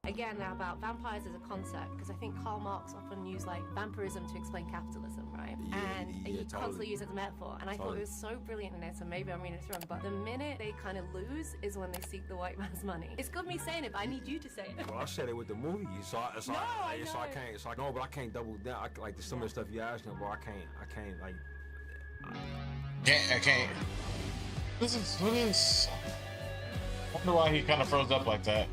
Again, now about vampires as a concept, because I think Karl Marx often used like vampirism to explain capitalism, right? Yeah, and he constantly used it as a metaphor. And I thought it was so brilliant in it, so maybe I'm reading this wrong, but the minute they kind of lose is when they seek the white man's money. It's good me saying it, but I need you to say it. Well, I said it with the movie, so I can't. No, but I can't double down. Like some of the stuff you asked me, bro. I can't. Like, I can't. What is? I wonder why he kind of froze up like that.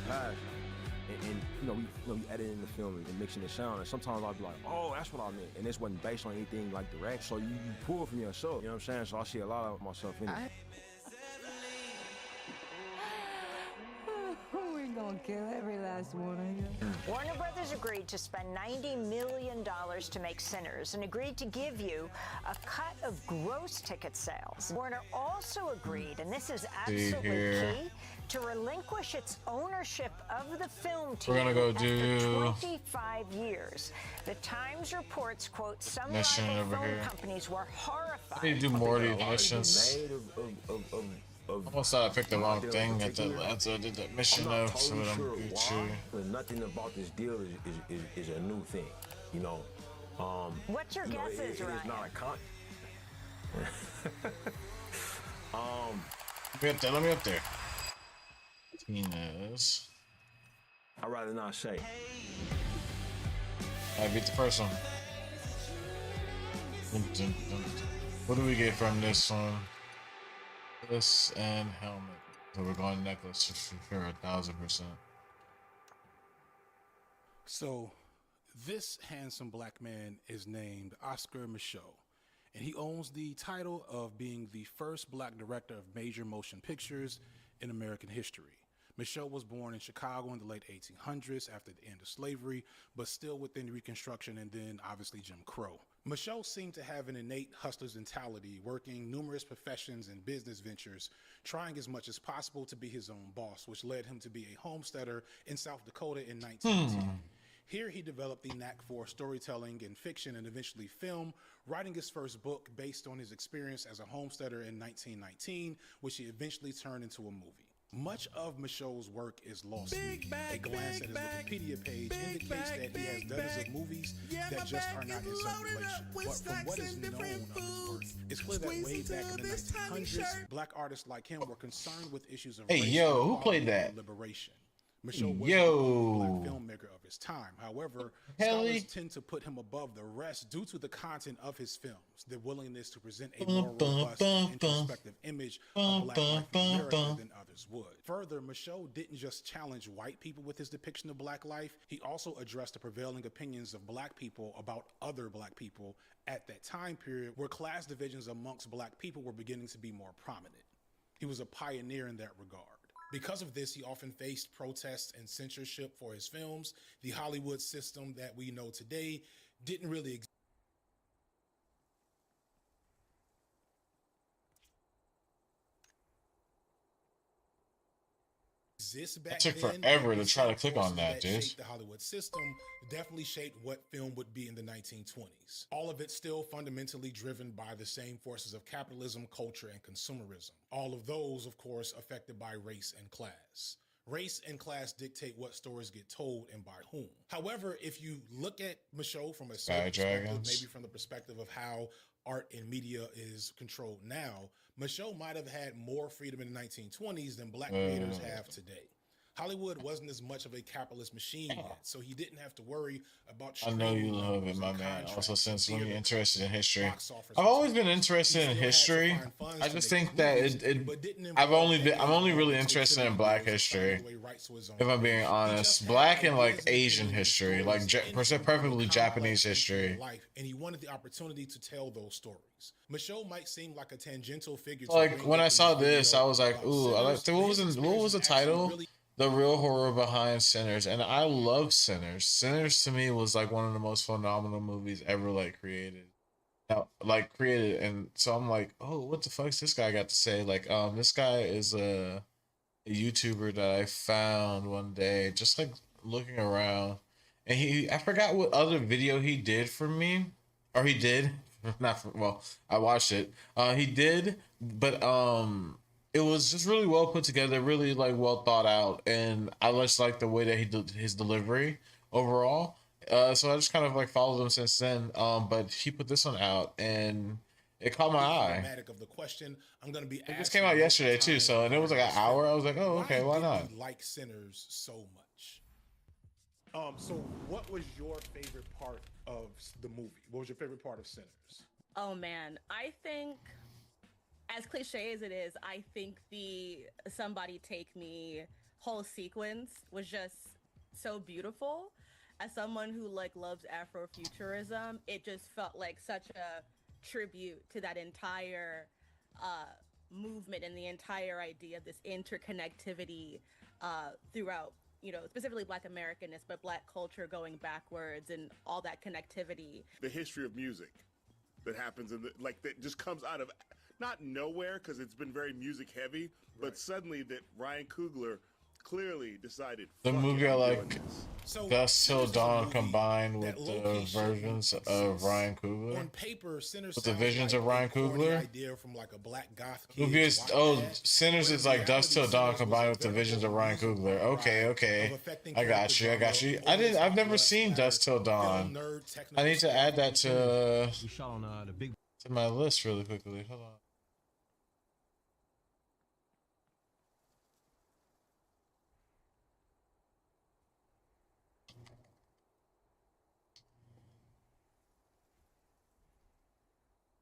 Pass. And we editing the film and mixing the sound, and sometimes I'll be like, oh, that's what I meant, and this wasn't based on anything like direct, so you pull from yourself, you know what I'm saying? So I see a lot of myself in it. We're gonna kill every last one of you. Warner Brothers agreed to spend $90 million to make Sinners and agreed to give you a cut of gross ticket sales. Warner also agreed, and this is absolutely key, to relinquish its ownership of the film team after 25 years. The Times reports, quote, some rival film companies were horrified. I need to do more of these missions. Almost thought I picked the wrong thing after I did that mission of so I'm Gucci. But nothing about this deal is a new thing, you know. What's your guesses, Ryan? It's not a con. Let me up there. Tina's. I'd rather not say. I beat the first one. What do we get from this one? Necklace and helmet. So we're going necklace for sure, 1000%. So this handsome black man is named Oscar Micheaux, and he owns the title of being the first black director of major motion pictures in American history. Micheaux was born in Chicago in the late 1800s after the end of slavery, but still within Reconstruction and then obviously Jim Crow. Micheaux seemed to have an innate hustler's mentality, working numerous professions and business ventures, trying as much as possible to be his own boss, which led him to be a homesteader in South Dakota in 1910. Here he developed the knack for storytelling in fiction and eventually film, writing his first book based on his experience as a homesteader in 1919, which he eventually turned into a movie. Much of Micheaux's work is lost to me. A glance at his Wikipedia page indicates that he has dozens of movies that just are not in circulation. But from what is known of his work, it's clear that way back in the 1900s, black artists like him were concerned with issues of race, who played that? Liberation. Micheaux was a black filmmaker of his time. However, scholars tend to put him above the rest due to the content of his films, the willingness to present a more robust and introspective image of black life in America than others would. Further, Micheaux didn't just challenge white people with his depiction of black life, he also addressed the prevailing opinions of black people about other black people at that time period where class divisions amongst black people were beginning to be more prominent. He was a pioneer in that regard. Because of this, he often faced protests and censorship for his films. The Hollywood system that we know today didn't really exist back then. It took forever to try to click on that, dude. The Hollywood system definitely shaped what film would be in the 1920s. All of it still fundamentally driven by the same forces of capitalism, culture, and consumerism. All of those, of course, affected by race and class. Race and class dictate what stories get told and by whom. However, if you look at Micheaux from a certain perspective, maybe from the perspective of how art and media is controlled now, Micheaux might have had more freedom in the 1920s than black creators have today. Hollywood wasn't as much of a capitalist machine yet, so he didn't have to worry about. I know you love it, my man. Also, since when you're interested in history, I've always been interested in history. I just think that I'm only really interested in Black history. If I'm being honest, Black and like Asian history, like perfectly Japanese history. And he wanted the opportunity to tell those stories. Micheaux might seem like a tangential figure. Like when I saw this, I was like, ooh, I like. What was the title? The Real Horror Behind Sinners, and I love Sinners. Sinners to me was like one of the most phenomenal movies ever created. And so I'm like, oh, what the fuck's this guy got to say? Like, this guy is a YouTuber that I found one day, just like looking around, and I forgot what other video he did for me, or he did. not for, well, I watched it. He did, but it was just really well put together, really like well thought out, and I just like the way that he did his delivery overall. So I just kind of like followed him since then. But he put this one out, and it caught my eye. Of the question I'm going to be This came out yesterday too, so and it was like an hour. I was like, oh, okay, why not? Like Sinners so much. So what was your favorite part of the movie? What was your favorite part of Sinners? Oh man, I think, as cliche as it is, I think the "Somebody Take Me" whole sequence was just so beautiful. As someone who like loves Afrofuturism, it just felt like such a tribute to that entire movement and the entire idea of this interconnectivity throughout, you know, specifically Black Americanness, but Black culture going backwards and all that connectivity. The history of music that happens in the, like, that just comes out of not nowhere, because it's been very music heavy, but suddenly that Ryan Coogler clearly decided The movie I like So, Dusk Till Sinners is a Dawn movie combined that with the low-key showed versions success. of Ryan Coogler. On paper, Sinners With the sounds visions like of Ryan a corny Coogler. idea from like a black goth kid Movie is Sinners but is in like Dusk Till reality, Dawn Sinners combined was with the a visions of veritable Ryan musical Coogler. pride Okay, of okay. affecting I got you. I got you. I've never seen Dusk Till Dawn. I need to add that to my list really quickly. Hold on.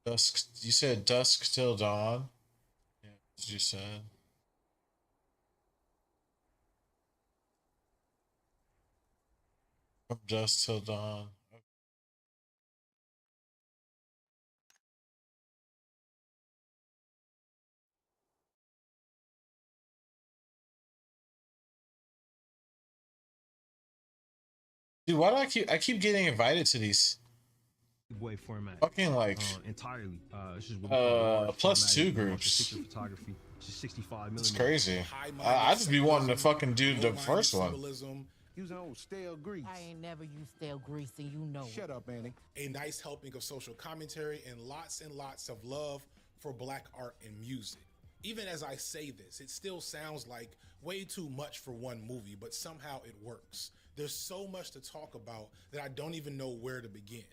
Dusk. You said Dusk Till Dawn. Yeah, that's what you said. From Dusk Till Dawn. Dude, why do I keep getting invited to these Boy format. fucking like Entirely. It's just what plus two groups? photography. It's just 65 It's millimeters. crazy. I just be wanting to fucking do the first one. Using old stale grease. I ain't never used stale grease, and you know. Shut up, Annie. A nice helping of social commentary and lots of love for Black art and music. Even as I say this, it still sounds like way too much for one movie, but somehow it works. There's so much to talk about that I don't even know where to begin.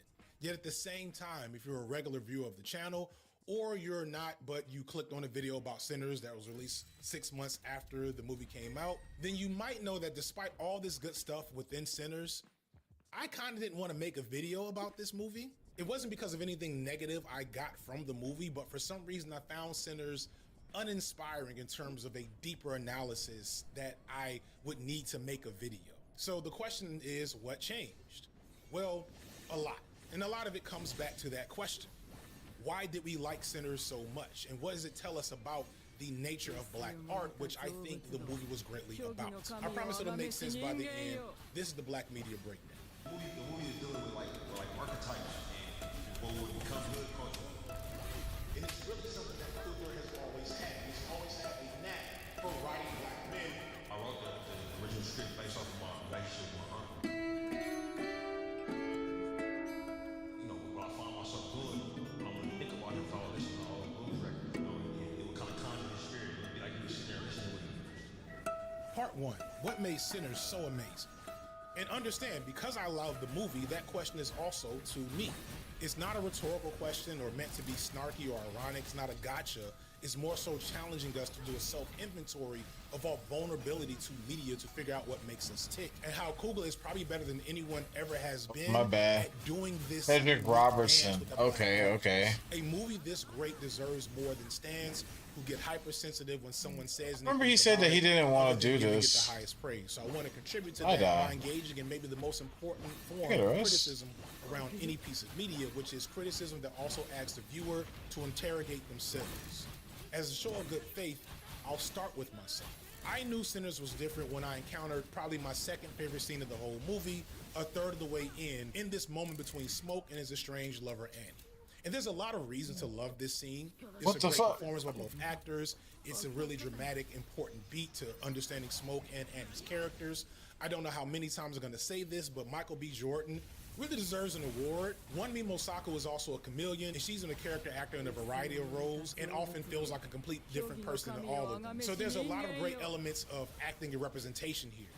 Yet at the same time, if you're a regular viewer of the channel, or you're not, but you clicked on a video about Sinners that was released 6 months after the movie came out, then you might know that despite all this good stuff within Sinners, I kind of didn't want to make a video about this movie. It wasn't because of anything negative I got from the movie, but for some reason I found Sinners uninspiring in terms of a deeper analysis that I would need to make a video. So the question is, what changed? Well, a lot. And a lot of it comes back to that question. Why did we like Sinners so much? And what does it tell us about the nature of Black art, which I think the movie was greatly about? I promise it'll make sense by the end. This is the Black Media Breakdown. The movie is dealing with like archetypes and what would become good culture. And it's really something that Coogler has always had. He's always had a knack for writing Black men. I wrote the original script based off of my relationship with my uncle. You know, when I found myself doing, I wouldn't think about him if I was listening to all the blues records. You know, it would kind of conjure the spirit. It would be like you were sitting there listening with him. Part 1, what made Sinners so amazing? And understand, because I love the movie, that question is also to me. It's not a rhetorical question or meant to be snarky or ironic. It's not a gotcha. It's more so challenging us to do a self-inventory of our vulnerability to media to figure out what makes us tick, and how Coogler is probably better than anyone ever has been My bad. at doing this. Cedric Robertson. Okay, okay. A movie this great deserves more than stands who get hypersensitive when someone says. Remember he said that he didn't want to do this. The highest praise. So I want to contribute to I that die. by engaging in maybe the most important form Look at of us. criticism around any piece of media, which is criticism that also asks the viewer to interrogate themselves. As a show of good faith, I'll start with myself. I knew Sinners was different when I encountered probably my second favorite scene of the whole movie, a third of the way in this moment between Smoke and his estranged lover Annie. And there's a lot of reasons to love this scene. It's What a the great fuck? performance by both actors. It's a really dramatic, important beat to understanding Smoke and Annie's characters. I don't know how many times I'm going to say this, but Michael B. Jordan really deserves an award. Wunmi Mosaku is also a chameleon, and she's a character actor in a variety of roles and often feels like a complete different person in all of them. So there's a lot of great elements of acting and representation here.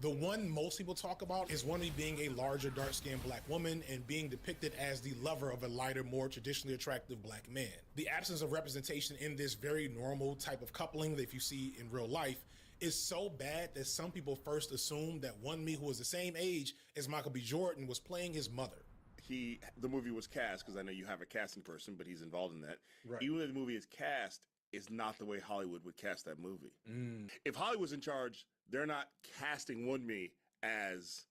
The one most people talk about is Wunmi being a larger, dark-skinned black woman and being depicted as the lover of a lighter, more traditionally attractive black man. The absence of representation in this very normal type of coupling that you see in real life is so bad that some people first assumed that Wunmi, who was the same age as Michael B. Jordan, was playing his mother. The movie was cast, because I know you have a casting person, but he's involved in that. Right. Even though the movie is cast, is not the way Hollywood would cast that movie. If Hollywood's in charge, they're not casting Wunmi as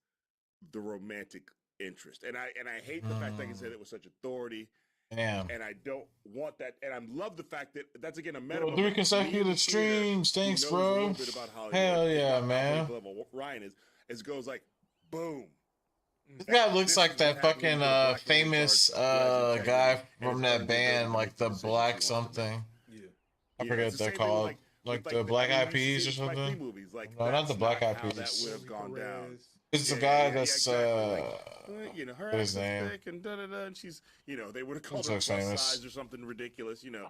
the romantic interest. And I hate the fact that he said it with such authority. Damn. And I don't want that. And I love the fact that that's again a meta. 3 consecutive streams. Thanks, bro. Hell yeah, man. Ryan is goes like, boom. This guy looks like that fucking famous guy from that band, like the Black something. I forget what they're called. Like the Black Eyed Peas or something. No, not the Black Eyed Peas. That would have gone down. It's the guy that's you know, her his name. thick and and she's, you know, they would have called her plus size or something ridiculous, you know.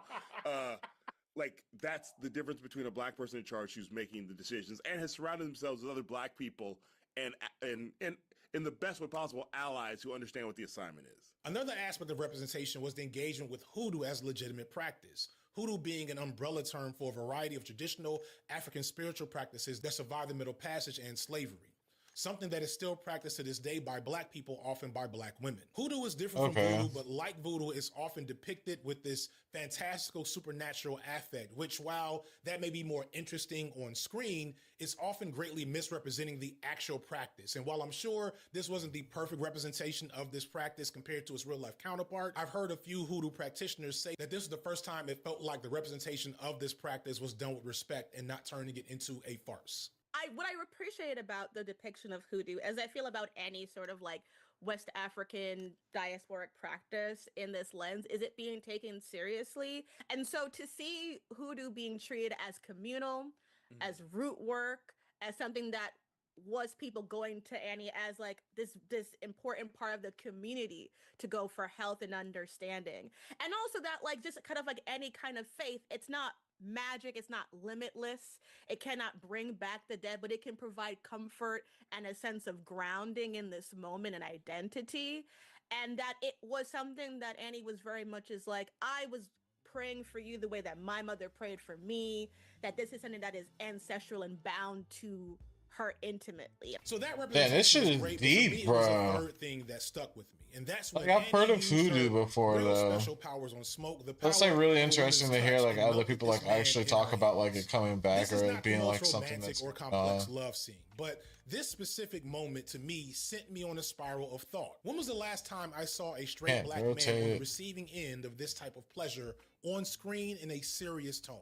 Like that's the difference between a black person in charge who's making the decisions and has surrounded themselves with other black people and in the best way possible, allies who understand what the assignment is. Another aspect of representation was the engagement with hoodoo as legitimate practice. Hoodoo being an umbrella term for a variety of traditional African spiritual practices that survived the Middle Passage and slavery. Something that is still practiced to this day by black people, often by black women. Hoodoo is different from voodoo, but like voodoo, is often depicted with this fantastical supernatural affect, which while that may be more interesting on screen, is often greatly misrepresenting the actual practice. And while I'm sure this wasn't the perfect representation of this practice compared to its real life counterpart, I've heard a few hoodoo practitioners say that this is the first time it felt like the representation of this practice was done with respect and not turning it into a farce. What I appreciate about the depiction of hoodoo, as I feel about any sort of like West African diasporic practice in this lens, is it being taken seriously. And so to see hoodoo being treated as communal, as root work, as something that was people going to Annie as like this important part of the community to go for health and understanding. And also that like just kind of like any kind of faith, it's not magic, it's not limitless, it cannot bring back the dead, but it can provide comfort and a sense of grounding in this moment and identity. And that it was something that Annie was very much is like, I was praying for you the way that my mother prayed for me, that this is something that is ancestral and bound to her intimately. So that representation this shit is great, deep, but for me, it was bro. a third thing that stuck with me. And that's when I've heard of hoodoo before though. Special powers on smoke. That's like really interesting to hear like other people like actually talk about like it coming back or it being like something that's or complex love scene. But this specific moment to me sent me on a spiral of thought. When was the last time I saw a straight black man on the receiving end of this type of pleasure on screen in a serious tone?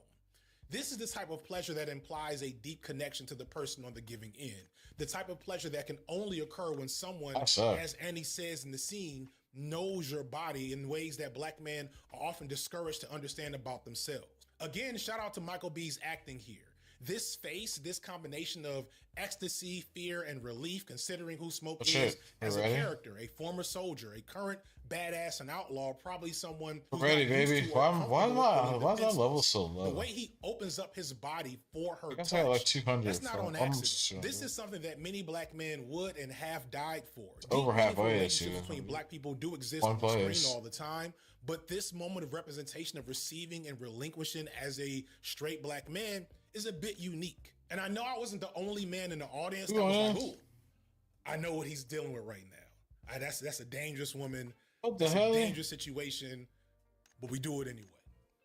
This is the type of pleasure that implies a deep connection to the person on the giving end. The type of pleasure that can only occur when someone, as Annie says in the scene, knows your body in ways that black men are often discouraged to understand about themselves. Again, shout out to Michael B's acting here. This face, this combination of ecstasy, fear, and relief, considering who Smoke is as a character, a former soldier, a current badass and outlaw, probably someone who's baby. Why is my level so low? The way he opens up his body for her touch, like 200. that's not on accident. This is something that many black men would and have died for. Over halfway. Relationships between black people do exist on screen all the time, but this moment of representation of receiving and relinquishing as a straight black man is a bit unique. And I know I wasn't the only man in the audience that was like, ooh, I know what he's dealing with right now. That's a dangerous woman. What the It's hell? a dangerous situation, but we do it anyway.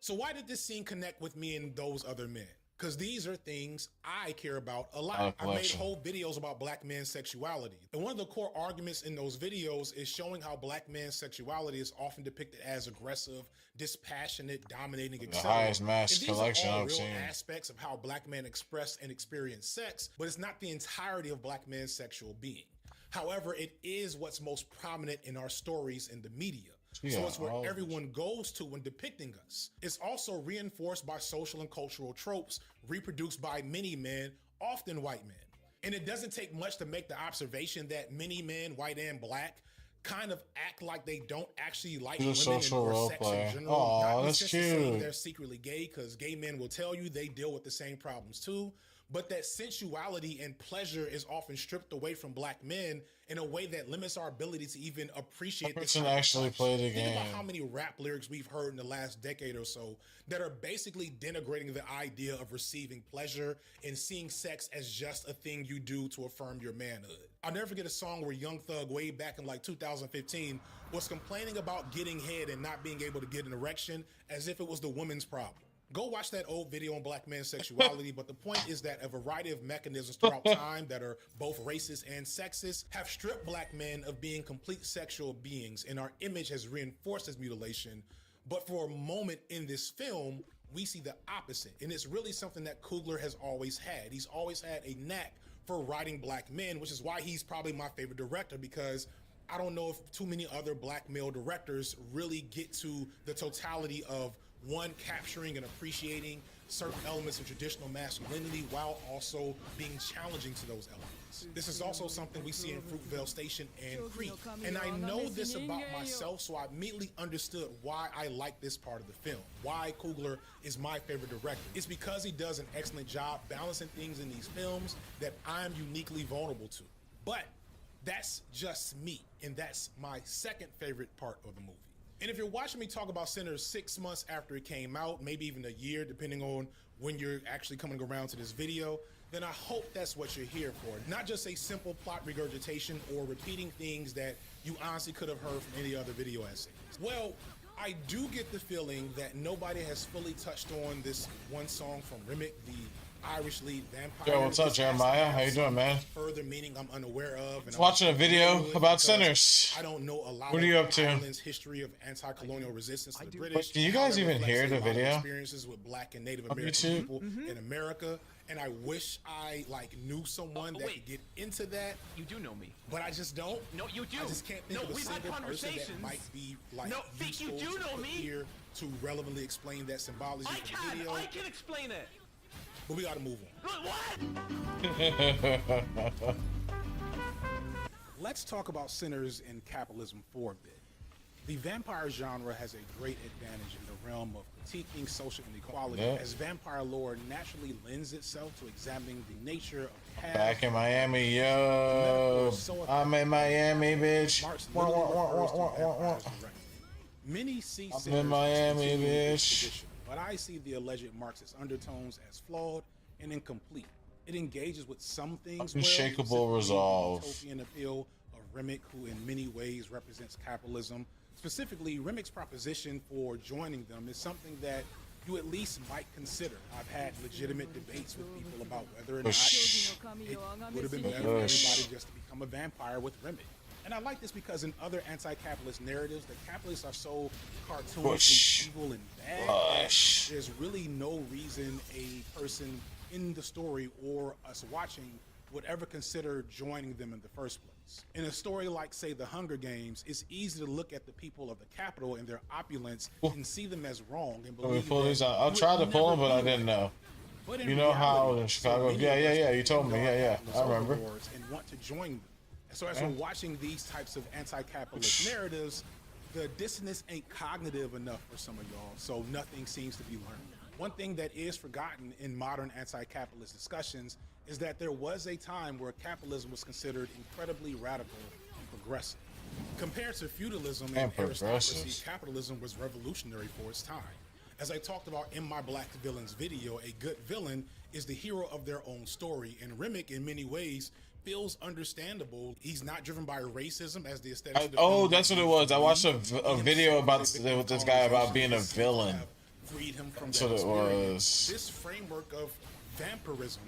So why did this scene connect with me and those other men? Because these are things I care about a lot. I made whole videos about black men's sexuality. And one of the core arguments in those videos is showing how black men's sexuality is often depicted as aggressive, dispassionate, dominating, etc. The highest mass collection are all I've real seen. aspects of how black men express and experience sex, but it's not the entirety of black men's sexual being. However, it is what's most prominent in our stories in the media. So it's where everyone goes to when depicting us. It's also reinforced by social and cultural tropes reproduced by many men, often white men. And it doesn't take much to make the observation that many men, white and black, kind of act like they don't actually like He's a women social or role sex play. in general. Aw, Not in the that's sense of saying cute. they're secretly gay, because gay men will tell you they deal with the same problems too. But that sensuality and pleasure is often stripped away from black men in a way that limits our ability to even appreciate this. Person actually played the Think about game. how many rap lyrics we've heard in the last decade or so that are basically denigrating the idea of receiving pleasure and seeing sex as just a thing you do to affirm your manhood. I'll never forget a song where Young Thug, way back in like 2015, was complaining about getting head and not being able to get an erection as if it was the woman's problem. Go watch that old video on black men's sexuality, but the point is that a variety of mechanisms throughout time that are both racist and sexist have stripped black men of being complete sexual beings, and our image has reinforced this mutilation. But for a moment in this film, we see the opposite, and it's really something that Coogler has always had. He's always had a knack for writing black men, which is why he's probably my favorite director, because I don't know if too many other black male directors really get to the totality of one, capturing and appreciating certain elements of traditional masculinity while also being challenging to those elements. This is also something we see in Fruitvale Station and Creed. And I know this about myself, so I immediately understood why I like this part of the film, why Coogler is my favorite director. It's because he does an excellent job balancing things in these films that I'm uniquely vulnerable to. But that's just me, and that's my second favorite part of the movie. And if you're watching me talk about Sinners 6 months after it came out, maybe even a year, depending on when you're actually coming around to this video, then I hope that's what you're here for. Not just a simple plot regurgitation or repeating things that you honestly could have heard from any other video essays. Well, I do get the feeling that nobody has fully touched on this one song from Remick, the Irish lead vampire. Yo, what's up, Jeremiah? How you doing, man? Further meaning I'm unaware of. And Watching a video about Sinners. I don't know a lot What are you up to? Ireland's history of anti-colonial resistance to the British. Can you guys even hear the video? Experiences with black and Native On American YouTube? people in America, and I wish I knew someone that could get into that. You do know me, but I just don't. No, you do. I just can't think of a we've had single person conversations. that might be like you useful do know to me. here to relevantly explain that symbology I for the video. I can explain it. But we gotta move on. What? Let's talk about Sinners and capitalism for a bit. The vampire genre has a great advantage in the realm of critiquing social inequality, as vampire lore naturally lends itself to examining the nature of past. Back in Miami, yo. I'm in Miami, bitch. Many see I'm Sinners in Miami, as bitch. tradition, but I see the alleged Marxist undertones as flawed and incomplete. It engages with some things Unshakable resolve. Utopian appeal of Remick, who in many ways represents capitalism. Specifically, Remick's proposition for joining them is something that you at least might consider. I've had legitimate debates with people about whether or not it would have been better for everybody just to become a vampire with Remick. And I like this because in other anti-capitalist narratives, the capitalists are so cartoonishly evil and bad that there's really no reason a person in the story or us watching would ever consider joining them in the first place. In a story like, say, The Hunger Games, it's easy to look at the people of the capital and their opulence and see them as wrong and believe pull these out. I tried to pull them, but I didn't know. You know how in Chicago? Yeah. You told me. Yeah. I remember. And want to join them. So as we're watching these types of anti-capitalist narratives, the dissonance ain't cognitive enough for some of y'all, so nothing seems to be learned. One thing that is forgotten in modern anti-capitalist discussions is that there was a time where capitalism was considered incredibly radical and progressive. Compared to feudalism and aristocracy, capitalism was revolutionary for its time. As I talked about in my Black Villains video, a good villain is the hero of their own story, and Remick in many ways feels understandable. He's not driven by racism as the aesthetics. Oh, that's what it was. I watched a video about with this guy about being a villain. Freed him from that's what it was. This framework of vampirism,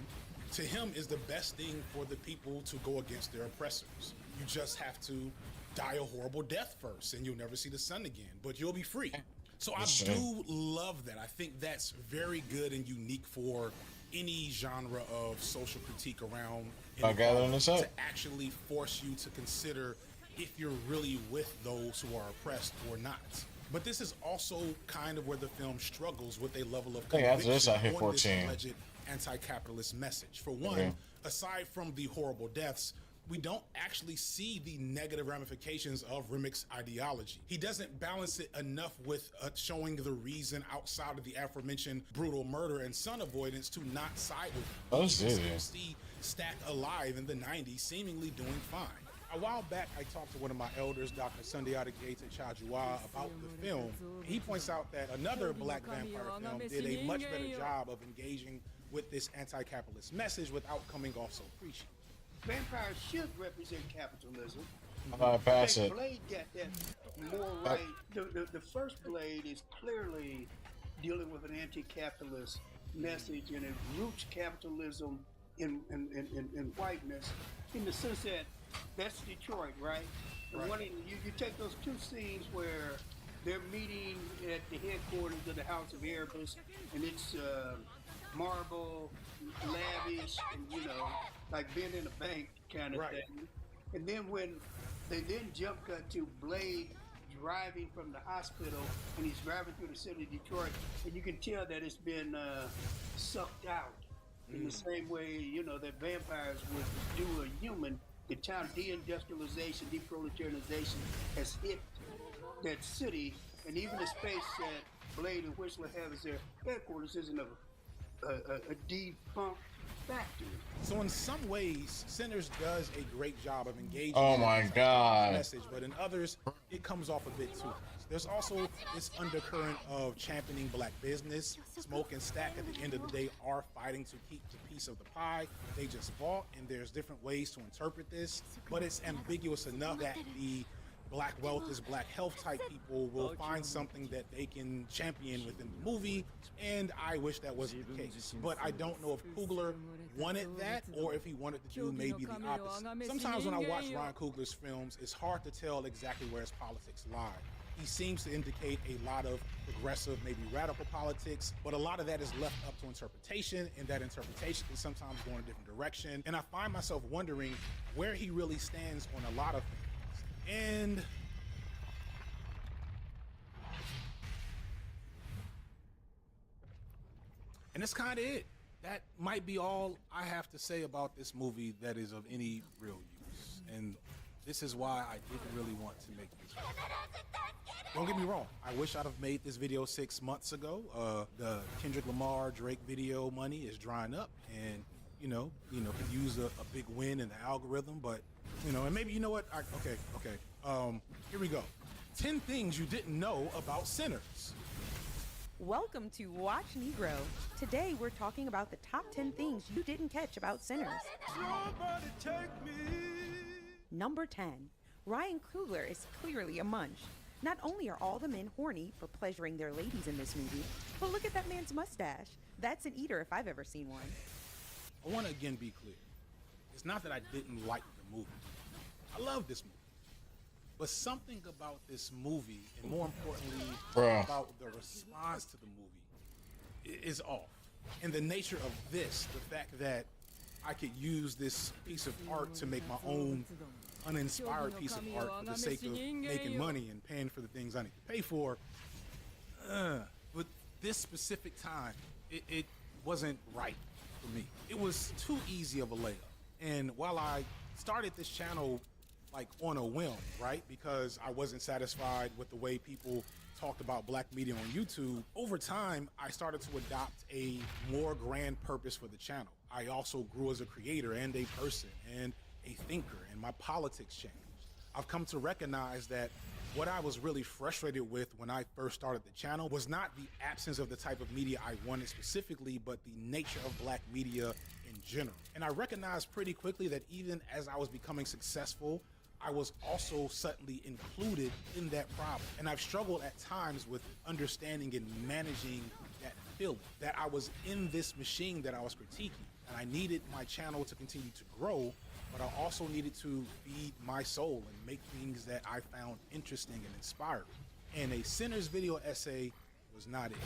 to him, is the best thing for the people to go against their oppressors. You just have to die a horrible death first, and you'll never see the sun again, but you'll be free. So I do love that. I think that's very good and unique for any genre of social critique around to actually force you to consider if you're really with those who are oppressed or not. But this is also kind of where the film struggles with a level of conviction on this alleged anti-capitalist message. For one, aside from the horrible deaths, we don't actually see the negative ramifications of Remick's ideology. He doesn't balance it enough with showing the reason outside of the aforementioned brutal murder and son avoidance to not side with him. Oh, You shit, can yeah. still see Stack alive in the 90s, seemingly doing fine. A while back, I talked to one of my elders, Dr. Sundiata Gates at Chajua, about the film. He points out that another black vampire film did a much better job of engaging with this anti-capitalist message without coming off so preachy. Vampires should represent capitalism. I pass it. Blade got that more right. The first Blade is clearly dealing with an anti-capitalist message, and it roots capitalism in whiteness, in the sense that that's Detroit, right? And Right. You take those two scenes where they're meeting at the headquarters of the House of Erebus, and it's marble, lavish, and like being in a bank kind of Right. thing. And then when they then jump cut to Blade driving from the hospital, and he's driving through the city of Detroit, and you can tell that it's been sucked out in the same way that vampires would do a human. The time deindustrialization, deproletarianization has hit that city, and even the space that Blade and Whistler have as their headquarters isn't a defunct factory. So in some ways, Sinners does a great job of engaging Oh with my this God. message, but in others, it comes off a bit too much. There's also this undercurrent of championing black business. Smoke and Stack at the end of the day are fighting to keep the piece of the pie they just bought, and there's different ways to interpret this, but it's ambiguous enough that the black wealth is black health type people will find something that they can champion within the movie, and I wish that wasn't the case. But I don't know if Coogler wanted that or if he wanted to do maybe the opposite. Sometimes when I watch Ryan Coogler's films, it's hard to tell exactly where his politics lie. He seems to indicate a lot of progressive, maybe radical politics, but a lot of that is left up to interpretation, and that interpretation can sometimes go in a different direction. And I find myself wondering where he really stands on a lot of things. And that's kind of it. That might be all I have to say about this movie that is of any real use. And this is why I didn't really want to make this video. Don't get me wrong. I wish I'd have made this video 6 months ago. The Kendrick Lamar Drake video money is drying up, and could use a big win in the algorithm. But and maybe here we go. 10 things you didn't know about Sinners. Welcome to Watch Negro. Today we're talking about the top 10 things you didn't catch about Sinners. Somebody take me. Number 10. Ryan Coogler is clearly a munch. Not only are all the men horny for pleasuring their ladies in this movie, but look at that man's mustache. That's an eater if I've ever seen one. I want to again be clear. It's not that I didn't like the movie. I love this movie. But something about this movie, and more importantly, about the response to the movie, is off. And the nature of this, the fact that I could use this piece of art to make my own uninspired piece of art for the sake of making money and paying for the things I need to pay for. But this specific time, it wasn't right for me. It was too easy of a layup. And while I started this channel like on a whim, right? Because I wasn't satisfied with the way people talked about black media on YouTube. Over time, I started to adopt a more grand purpose for the channel. I also grew as a creator and a person and a thinker, and my politics changed. I've come to recognize that what I was really frustrated with when I first started the channel was not the absence of the type of media I wanted specifically, but the nature of black media in general. And I recognized pretty quickly that even as I was becoming successful, I was also suddenly included in that problem. And I've struggled at times with understanding and managing that feeling, that I was in this machine that I was critiquing. And I needed my channel to continue to grow, but I also needed to feed my soul and make things that I found interesting and inspiring. And a Sinners video essay was not it.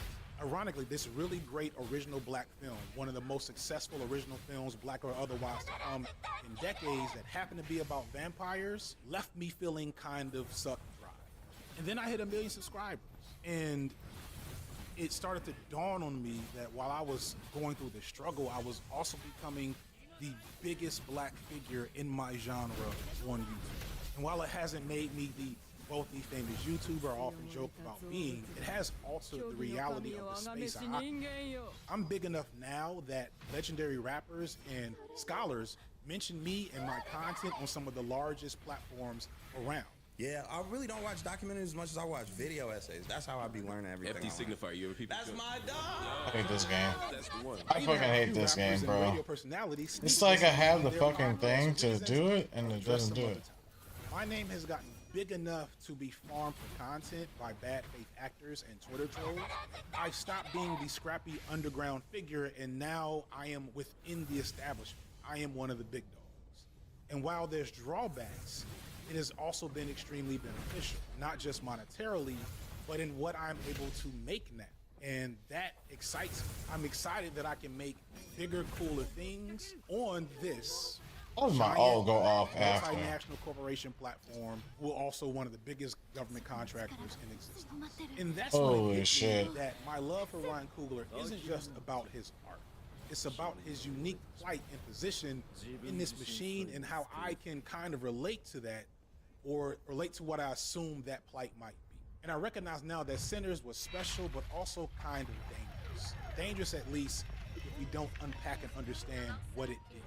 Ironically, this really great original black film, one of the most successful original films, black or otherwise, to come in decades, that happened to be about vampires, left me feeling kind of sucked dry. And then I hit 1 million subscribers, and it started to dawn on me that while I was going through the struggle, I was also becoming the biggest black figure in my genre on YouTube. And while it hasn't made me the wealthy, famous YouTuber I often joke about being, it has altered the reality of the space I occupy. I'm big enough now that legendary rappers and scholars mention me and my content on some of the largest platforms around. Yeah, I really don't watch documentaries as much as I watch video essays. That's how I be learning everything. FD Signifier, you ever people? That's my dog. I hate this game. That's the one. I fucking hate this game, bro. It's like I have the fucking thing to do it, and it doesn't do it. My name has gotten big enough to be farmed for content by bad faith actors and Twitter trolls. I've stopped being the scrappy underground figure, and now I am within the establishment. I am one of the big dogs. And while there's drawbacks, it has also been extremely beneficial, not just monetarily, but in what I'm able to make now. And that excites me. I'm excited that I can make bigger, cooler things on this How does my all go off after? multinational corporation platform, who are also one of the biggest government contractors in existence. And that's Holy when it shit. hit me that my love for Ryan Coogler isn't just about his art. It's about his unique plight and position in this machine and how I can kind of relate to that, or relate to what I assume that plight might be. And I recognize now that Sinners was special, but also kind of dangerous. Dangerous, at least, if we don't unpack and understand what it did.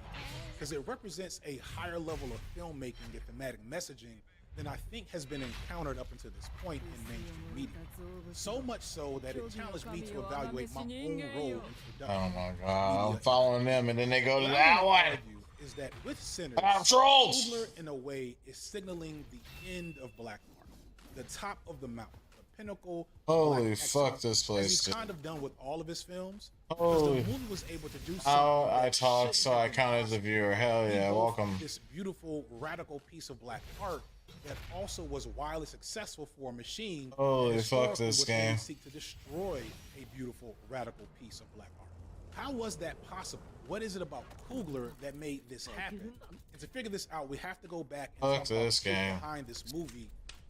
Because it represents a higher level of filmmaking and thematic messaging than I think has been encountered up until this point in mainstream media. So much so that it challenged me to evaluate my own role in production. Oh my god, I'm following them, and then they go to that one. Is that with Sinners, I'm trolls. Coogler, in a way, is signaling the end of black art, the top of the mountain, the pinnacle. Holy fuck, this place. As he's kind of done with all of his films. Holy. The movie was able to do something. Oh, I talk, so I count as a viewer. Hell yeah, welcome. This beautiful, radical piece of black art that also was wildly successful for a machine. Holy fuck, this game. Seek to destroy a beautiful, radical piece of black art. How was that possible? What is it about Coogler that made this happen? And to figure this out, we have to go back and talk about this game behind this movie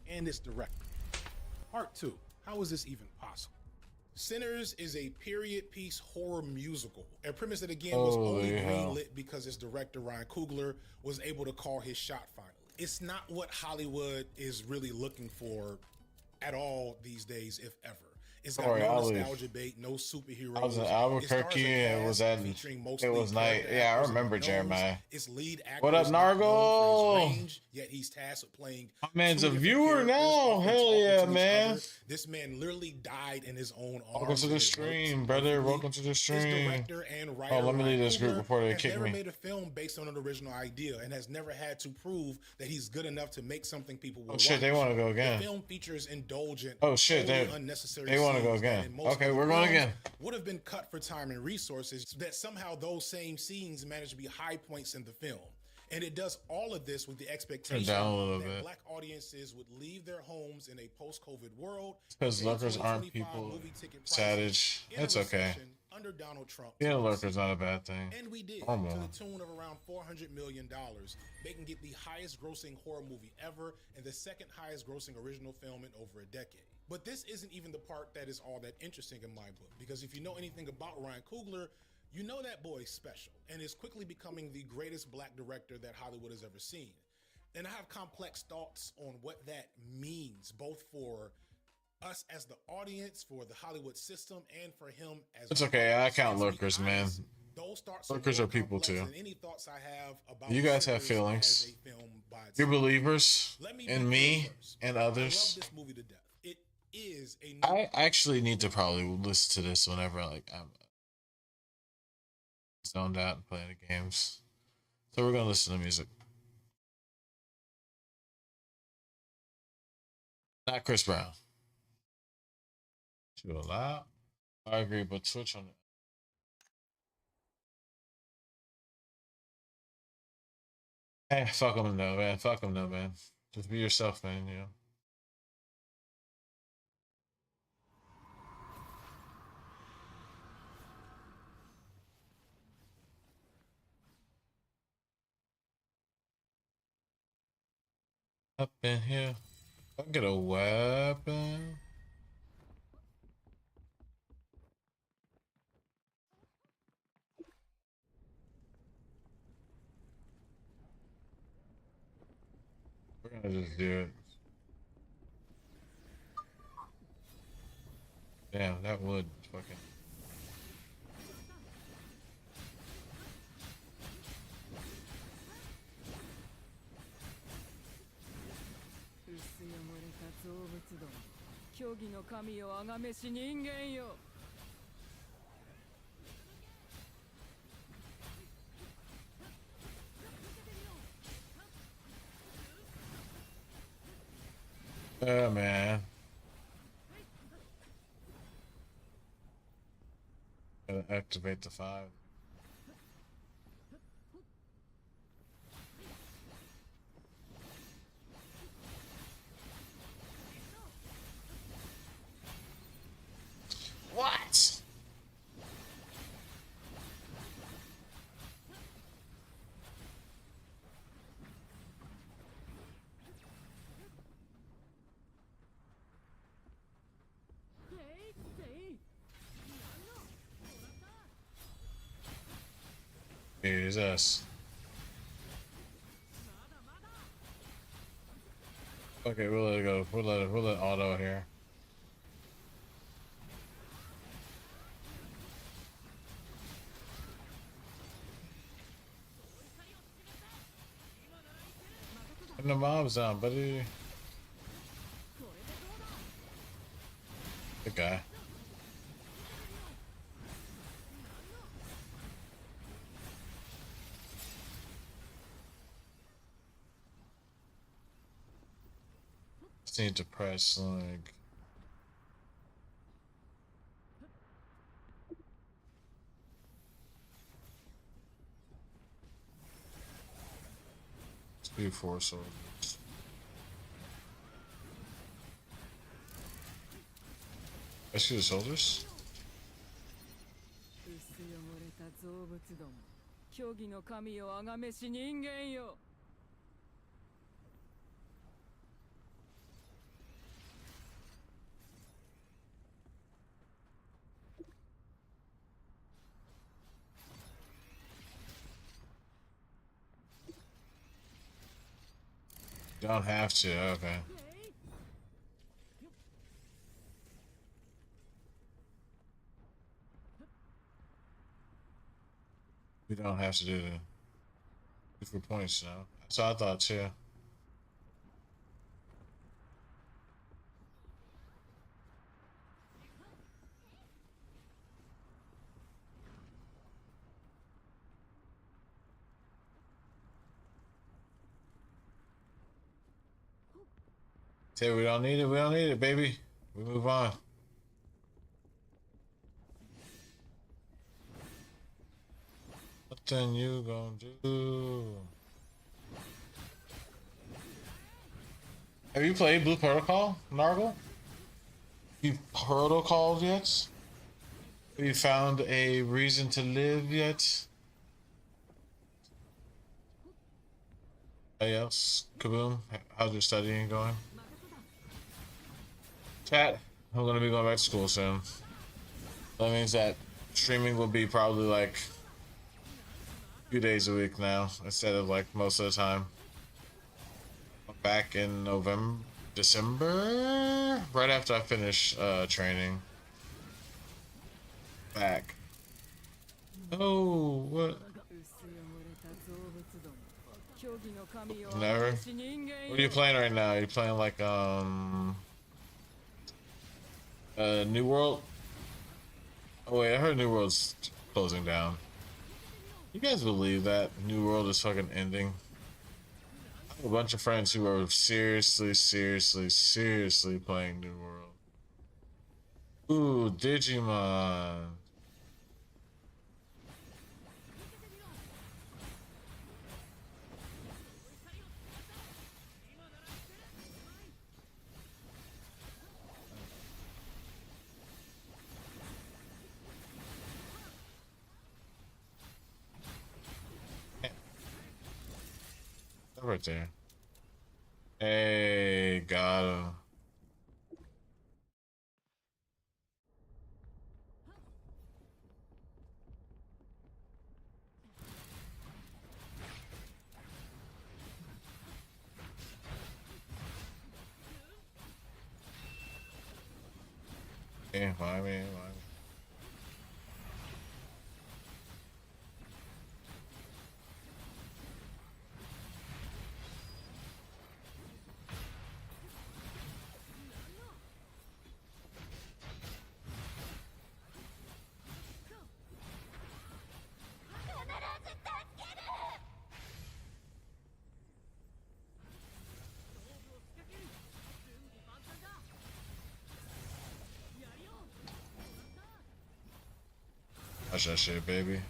and its director. Part 2. How is this even possible? Sinners is a period piece horror musical. A premise that again was only greenlit because its director Ryan Coogler was able to call his shot finally. It's not what Hollywood is really looking for at all these days, if ever. It's got no nostalgia bait, no superheroes. I was in Albuquerque, and it was at, it was night. Yeah, I remember Jeremiah. Its lead actor, what up, Nargo? Yet he's tasked with playing. My man's a viewer now. Hell yeah, man. This man literally died in his own arms. Welcome to the stream, brother. Welcome to the stream. Oh, let me leave this group before they kick me. Never made a film based on an original idea, and has never had to prove that he's good enough to make something people will watch. Oh shit, they want to go again. The film features indulgent. Oh shit, they want to go again. Okay, we're going again. Would have been cut for time and resources, that somehow those same scenes manage to be high points in the film. And it does all of this with the expectation that black audiences would leave their homes in a post-COVID world. Because lurkers aren't people. Savage. It's okay. Under Donald Trump. Being a lurker's not a bad thing. And we did, to the tune of around $400 million, making it the highest grossing horror movie ever and the second highest grossing original film in over a decade. But this isn't even the part that is all that interesting in my book, because if you know anything about Ryan Coogler, you know that boy's special and is quickly becoming the greatest black director that Hollywood has ever seen. And I have complex thoughts on what that means, both for us as the audience, for the Hollywood system, and for him as it's okay. I count lurkers, man. Lurkers are people too. Any thoughts I have about you guys have feelings. You're believers in me and others. I love this movie to death. It is a. I actually need to probably listen to this whenever I'm zoned out and playing the games. So we're gonna listen to music. Not Chris Brown. Too loud. I agree, but Twitch on it. Hey, fuck them though, man. Fuck them though, man. Just be yourself, man. You know. Up in here. I can get a weapon. I just do it. Damn, that would fucking. Oh man. Gotta activate the 5. What? Here's us. Okay, we'll let it go. We'll let auto here. And the mob's on, buddy. Good guy. Just need to press like. Let's do 4 soldiers. I see the soldiers. Don't have to, okay. We don't have to do the 2 for points now. That's what I thought too. Say we don't need it, baby. We move on. What then you gonna do? Have you played Blue Protocol, Nargle? You protocoled yet? Have you found a reason to live yet? Hey else, Kaboom, how's your studying going? Chat, I'm gonna be going back to school soon. That means that streaming will be probably like a few days a week now instead of like most of the time. I'm back in December, right after I finish training. Back. Oh, what? Never. What are you playing right now? Are you playing like New World? Oh wait, I heard New World's closing down. You guys believe that New World is fucking ending? I have a bunch of friends who are seriously playing New World. Ooh, Digimon. Right there. Hey, got him. Yeah, I mean, watch that shit, baby.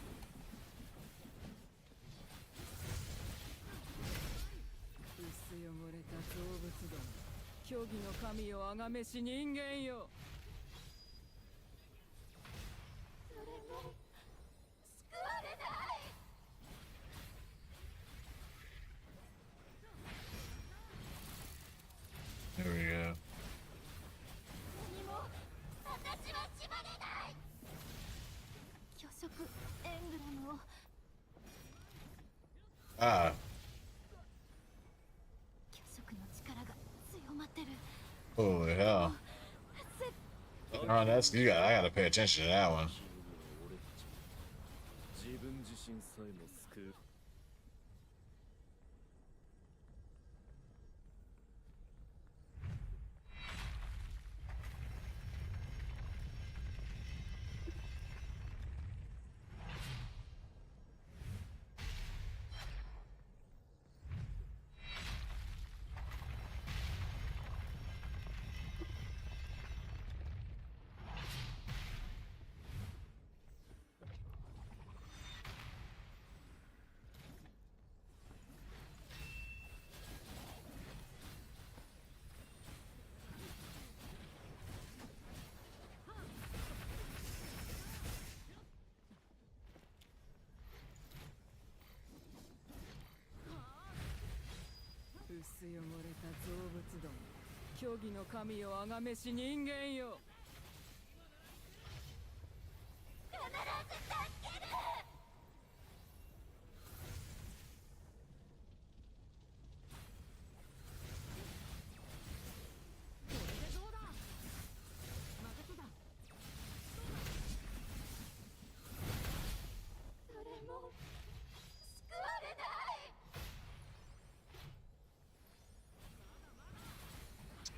There we go. Ah. Holy hell. Oh, that's you got. I gotta pay attention to that one.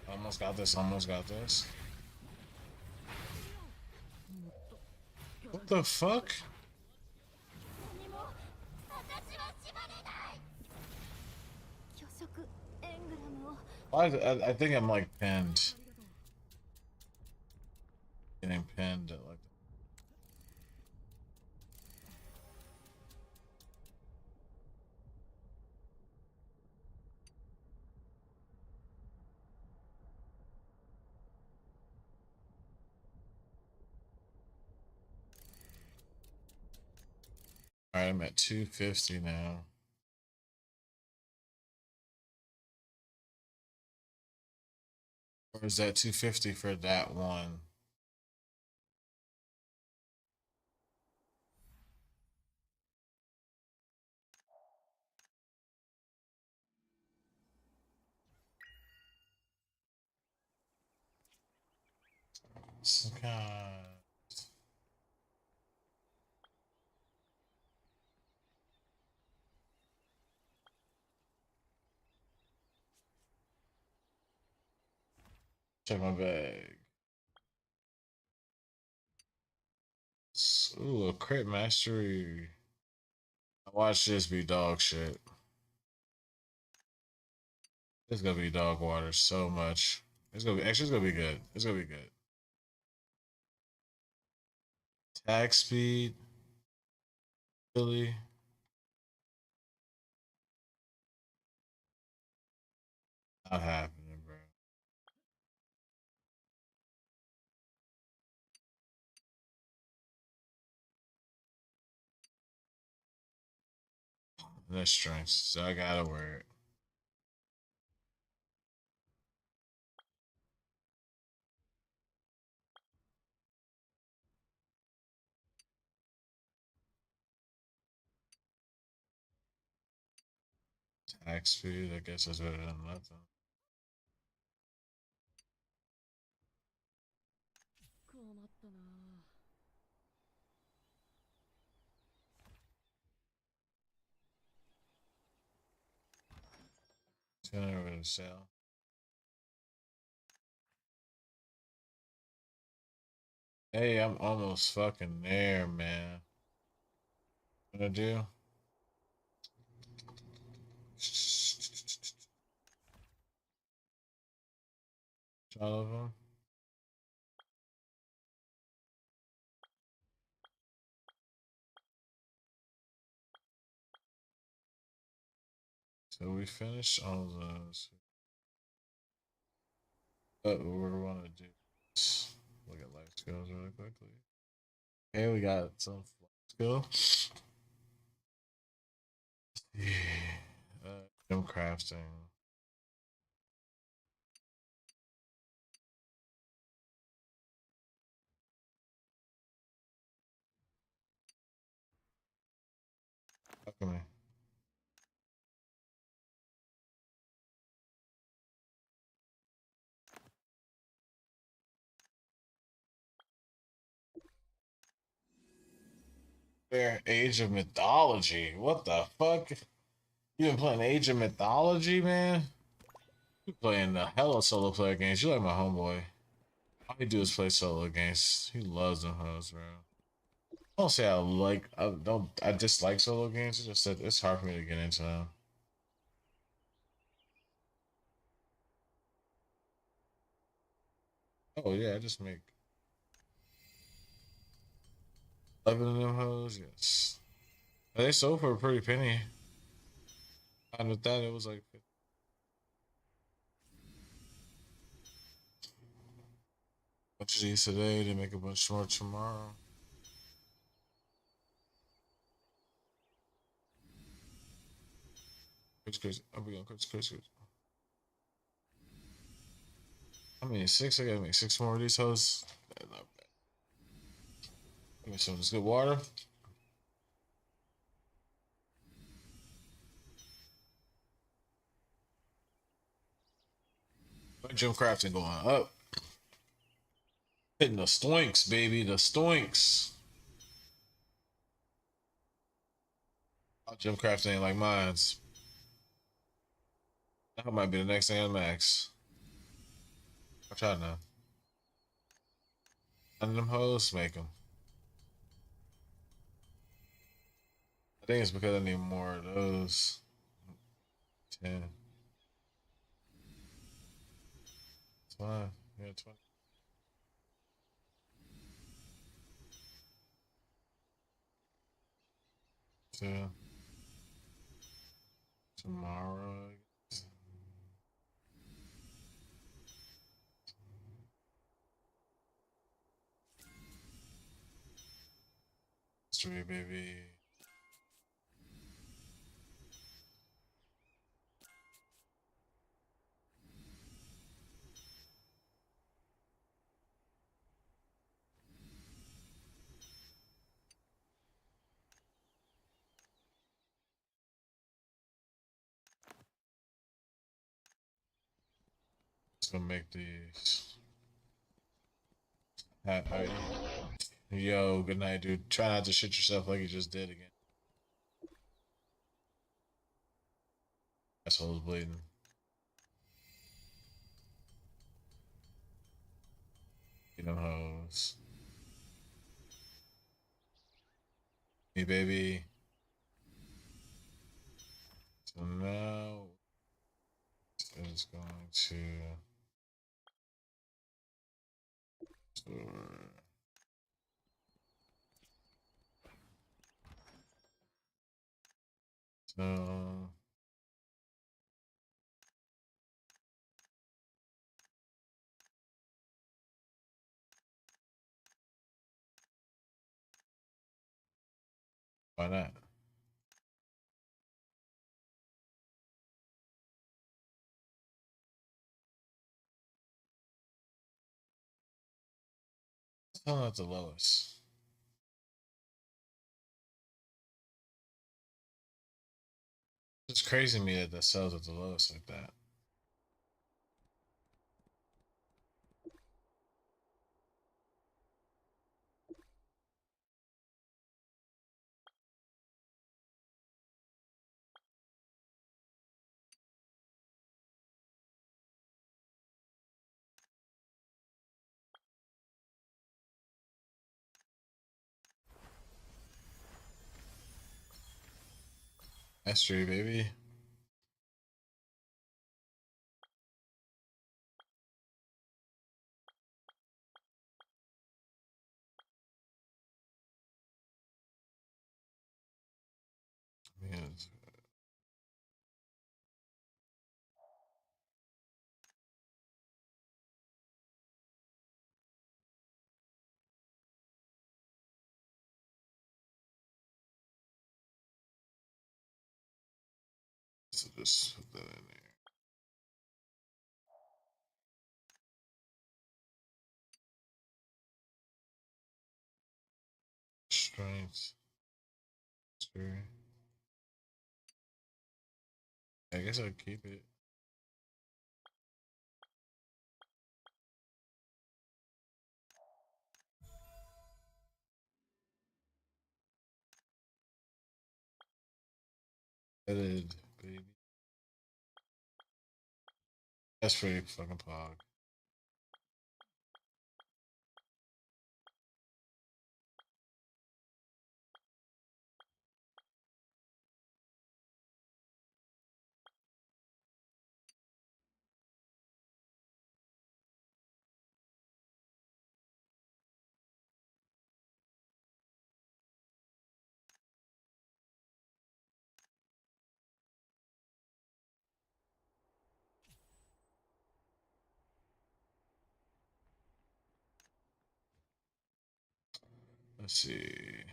Almost got this, almost got this. What the fuck? I think I'm like pinned. Getting pinned at like Alright, I'm at 250 now. Or is that 250 for that one? God. Check my bag. Ooh, a crit mastery. Watch this be dog shit. It's gonna be dog water so much. It's gonna be actually it's gonna be good. It's gonna be good. Attack speed. Really? Not happening, bro. That's strength, so I gotta wear it. Attack speed, I guess that's better than nothing. It's gonna really sell. Hey, I'm almost fucking there, man. What I do? All of them. So we finished all of those. What we're gonna do? Look at life skills really quickly. Okay, we got some skill. Yeah. Gym crafting. Look at me. Fair Age of Mythology. What the fuck? You been playing Age of Mythology, man? You playing the hell of solo player games. You like my homeboy. All he do is play solo games. He loves them hoes, bro. I don't say I dislike solo games. It's just that it's hard for me to get into them. Oh yeah, I just make 11 of them hoes. Yes, they sold for a pretty penny. And with that, it was like bunch of these today. They make a bunch more tomorrow. Crazy. I'll be going crazy. I mean, 6. I gotta make 6 more of these hoes. Not bad. Give me some of this good water. Gym crafting going up. Hitting the stoinks, baby. The stoinks. Gym crafting ain't like mine's. That might be the next thing on Max. Watch out now. None of them hoes make them. I think it's because I need more of those. 10. It's fine. Yeah, 20. So, tomorrow. 3, baby. Just gonna make these. Yo, good night, dude. Try not to shit yourself like you just did again. Asshole's bleeding. You know hoes. Hey, baby. So now it's going to store. So why not? Still not the lowest. It's crazy to me that sells at the lowest like that. Mastery, baby. Yes. So just put that in there. Strength. Mastery. I guess I'll keep it. Headed, baby. That's pretty fucking pog. Let's see.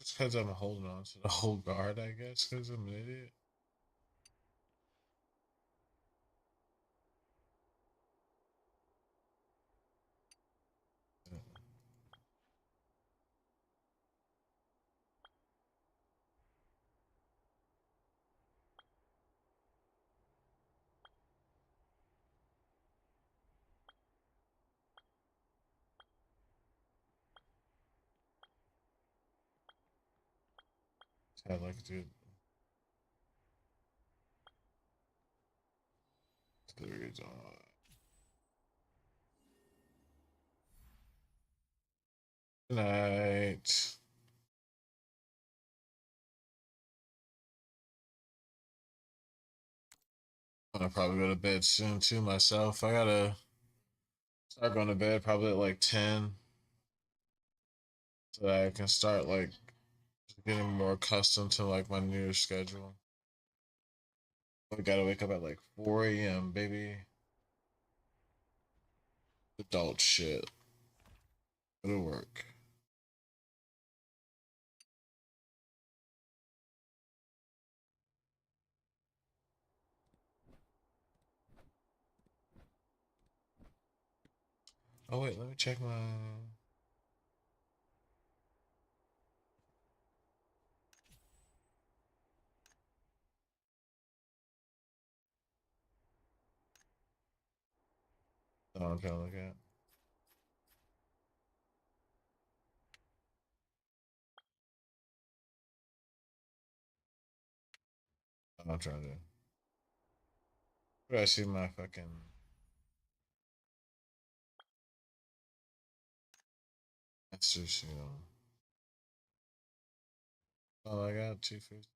It's because I'm holding on to the whole guard, I guess, because I'm an idiot. I like to. There is Good night. I'm gonna probably go to bed soon too myself. I gotta start going to bed probably at like 10 so that I can start like getting more accustomed to like my new schedule. I gotta wake up at like 4 a.m. baby. Adult shit. Go to work. Oh wait, let me check my. Oh, I'm trying to look at. I'm trying to. Where do I see my fucking? Master Seal. Oh, I got 250.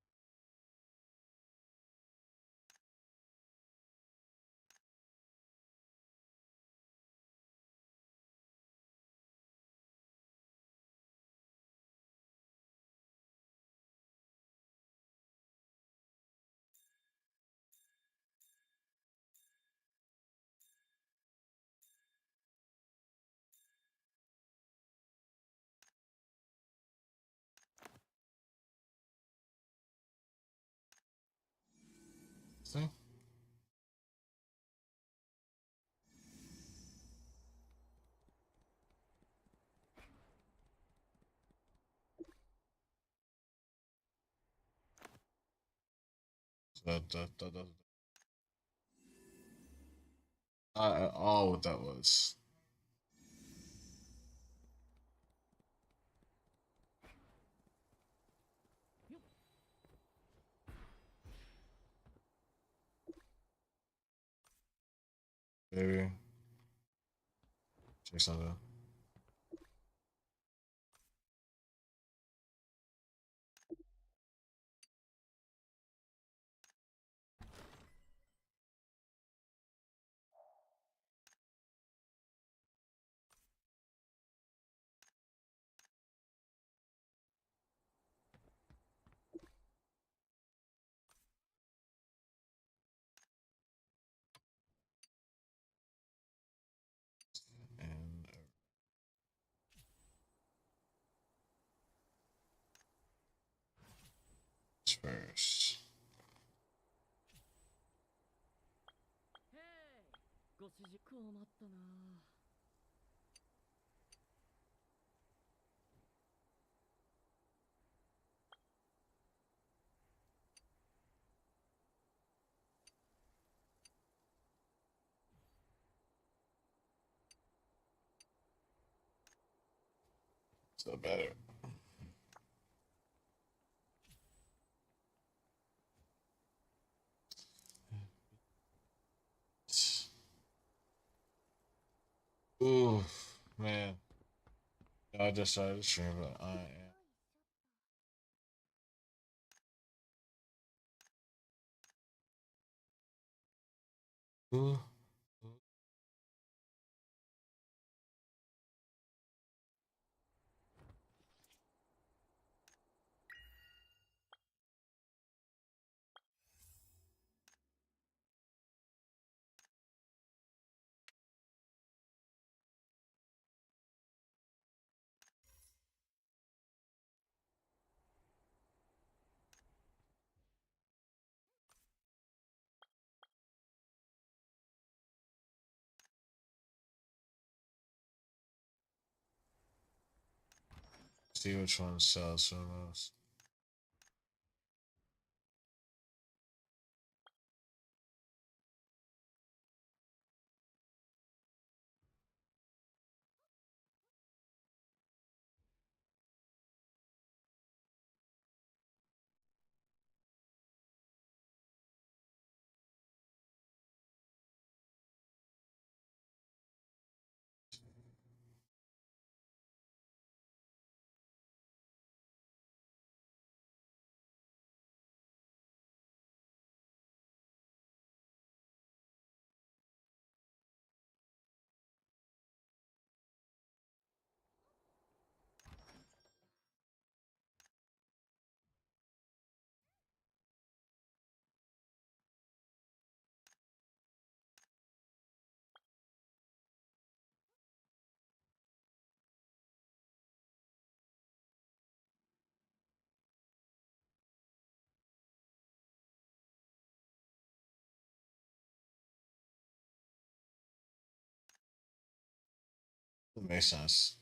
See? That's not at all what that was. Maybe. Check something. And first. 'Still better. Ooh, man. I just started the stream, but I am. Ooh. See which one sells for the most. It makes sense.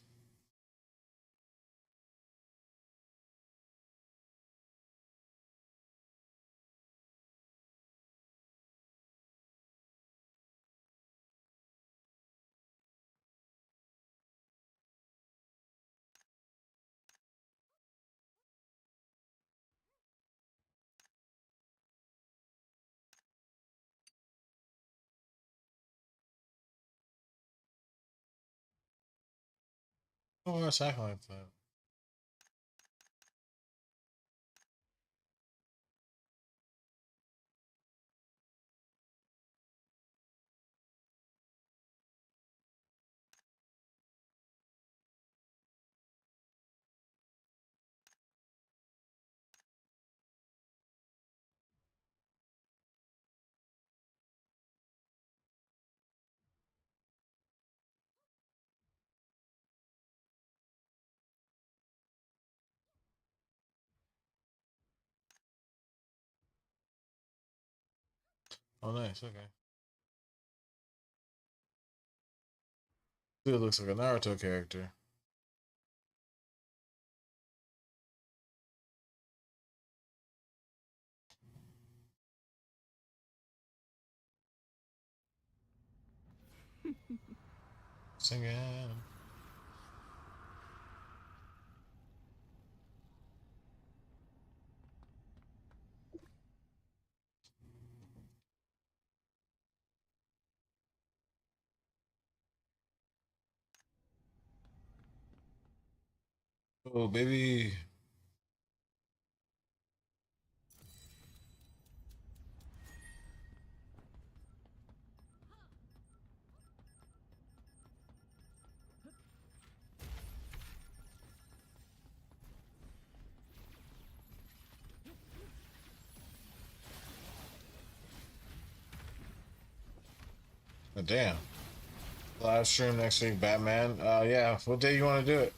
Oh, it's acting like that. Oh, nice. Okay. Dude looks like a Naruto character. Singing. Oh, baby. Oh, damn. Live stream next week, Batman. Yeah. What day you want to do it?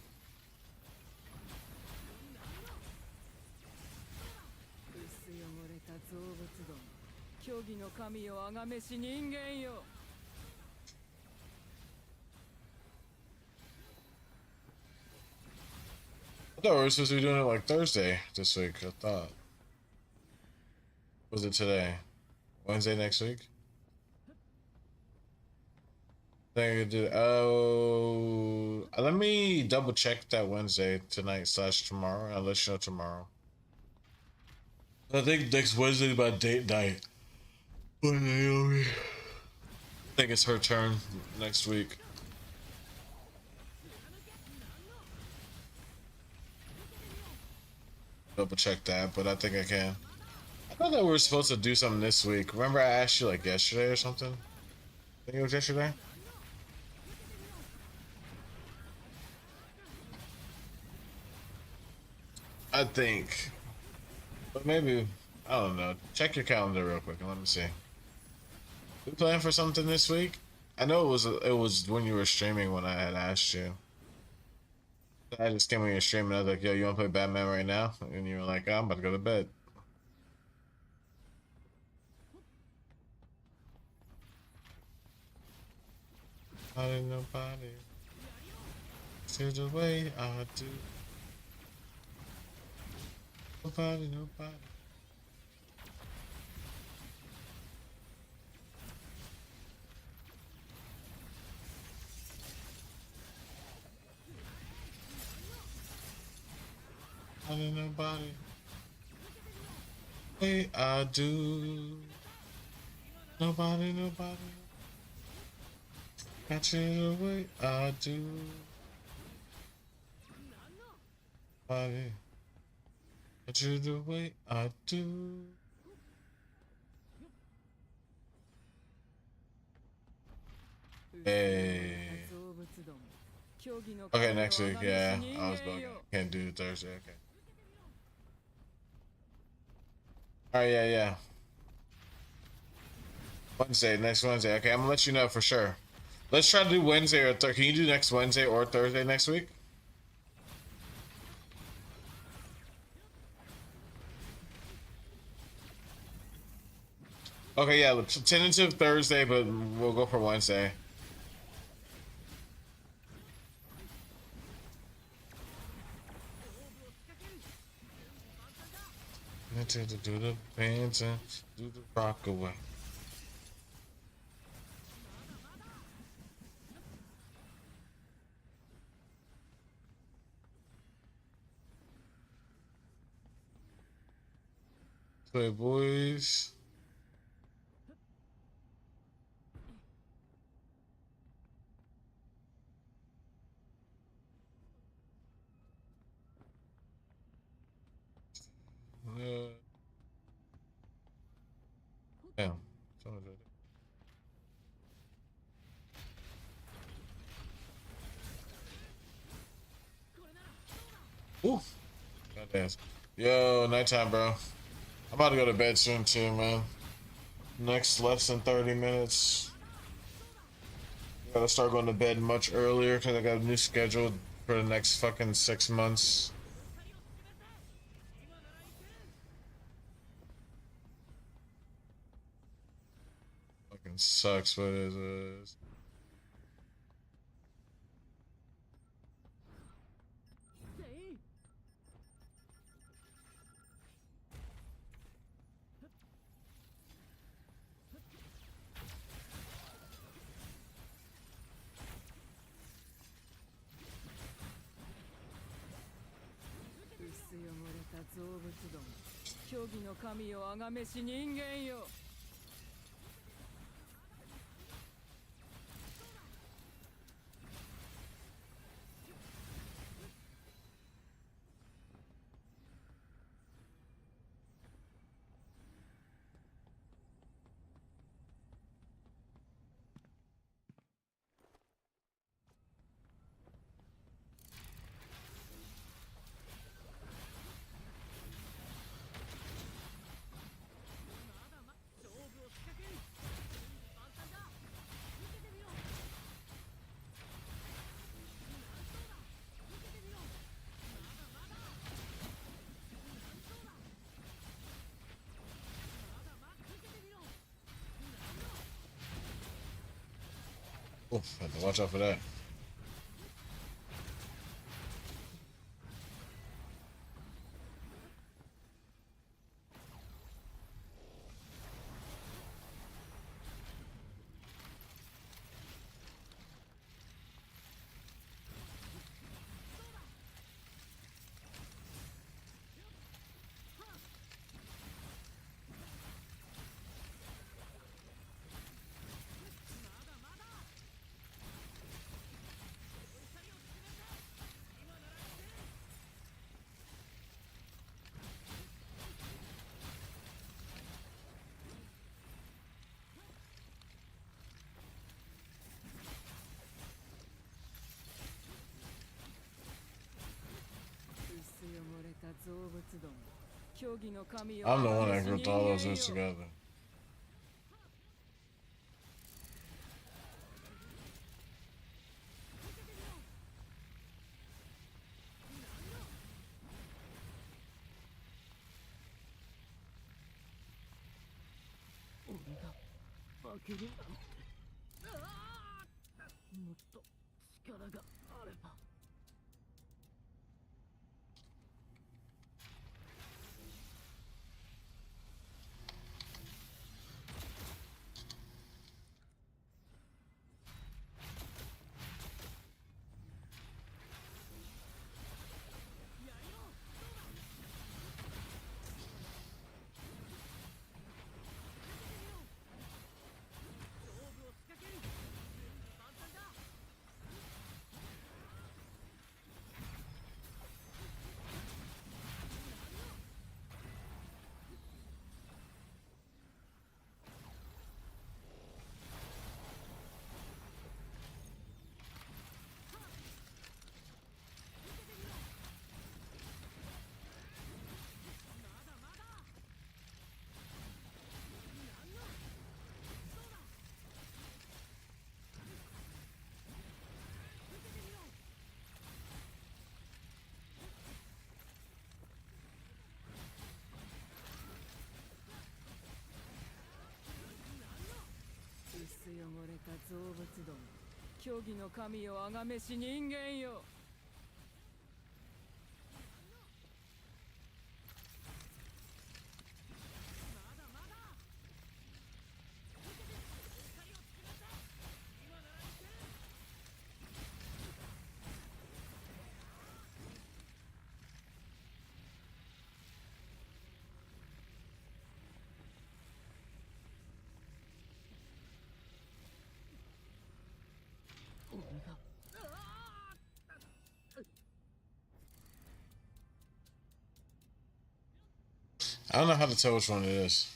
I thought we were supposed to be doing it like Thursday this week. I thought. Was it today? Wednesday next week? I think I could do. Oh, let me double check that Wednesday tonight / tomorrow. I'll let you know tomorrow. I think next Wednesday is my date night. With Naomi. I think it's her turn next week. Double check that, but I think I can. I thought that we were supposed to do something this week. Remember I asked you like yesterday or something? I think it was yesterday. I think. But maybe, I don't know. Check your calendar real quick and let me see. We planning for something this week? I know it was when you were streaming when I had asked you. I just came when you were streaming. I was like, "Yo, you want to play Batman right now?" And you were like, "Oh, I'm about to go to bed." I didn't nobody feel the way I do. Nobody. I didn't nobody. Way I do. Nobody. Got you the way I do. Nobody. Got you the way I do. Hey. Okay, next week, yeah. I was bugging. Can't do Thursday, okay. Alright, yeah. Wednesday, next Wednesday. Okay, I'm gonna let you know for sure. Let's try to do Wednesday or Thursday. Can you do next Wednesday or Thursday next week? Okay, yeah, tentative Thursday, but we'll go for Wednesday. To do the pants and do the rock away. Play boys. Damn. Ooh. Goddamn. Yo, nighttime, bro. I'm about to go to bed soon too, man. Next less than 30 minutes. Gotta start going to bed much earlier because I got a new schedule for the next fucking 6 months. Fucking sucks, but it is. Oh, have to watch out for that. I'm the one that grouped all those zoos together. I don't know how to tell which one it is.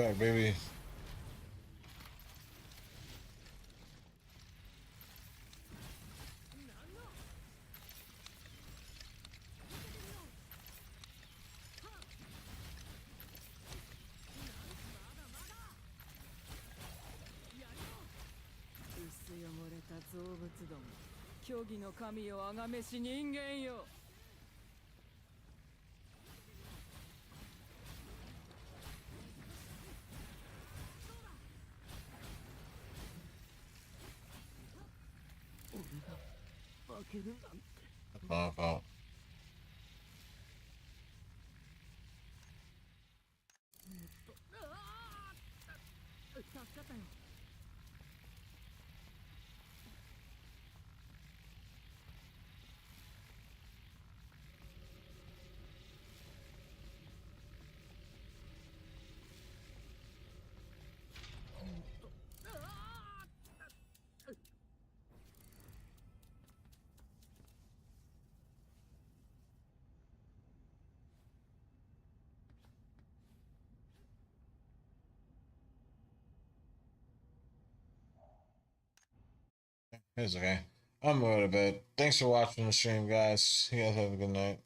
Back, baby. 競技の神よあがめし人間よ。負けるなんて。助かったよ。It's okay. I'm going to bed. Thanks for watching the stream, guys. You guys have a good night.